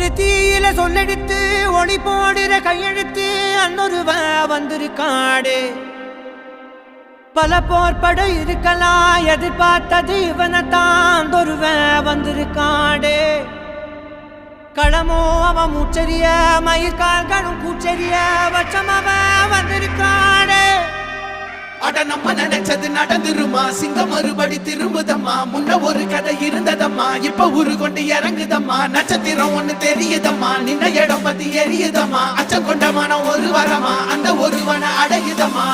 ஒரு தீயில சொல்லெடுத்து ஒளி போடுற கையெழுத்து அன்னொருவ வந்திருக்காடு. பல போர்பட இருக்கலாம் எதிர்பார்த்தது இவனைத்தான் ஒருவ வந்திருக்காடு. களமோ அவன் மூச்சரிய மயிர்கால்களும் கூச்சரிய வச்சம் அவன் வந்திருக்காடு. அட நம்ம நினைச்சது நடந்துருமா, சிங்கம் மறுபடி திரும்புதம்மா. முன்ன ஒரு கதை இருந்ததம்மா, இப்ப உரு கொண்டு இறங்குதம்மா. நட்சத்திரம் ஒண்ணு தெரியுதம்மா, நின்ன இடம் பத்தி எரியுதம்மா. அச்சம் கொண்ட மனம் ஒரு வரமா, அந்த ஒருவனை அடையுதம்மா.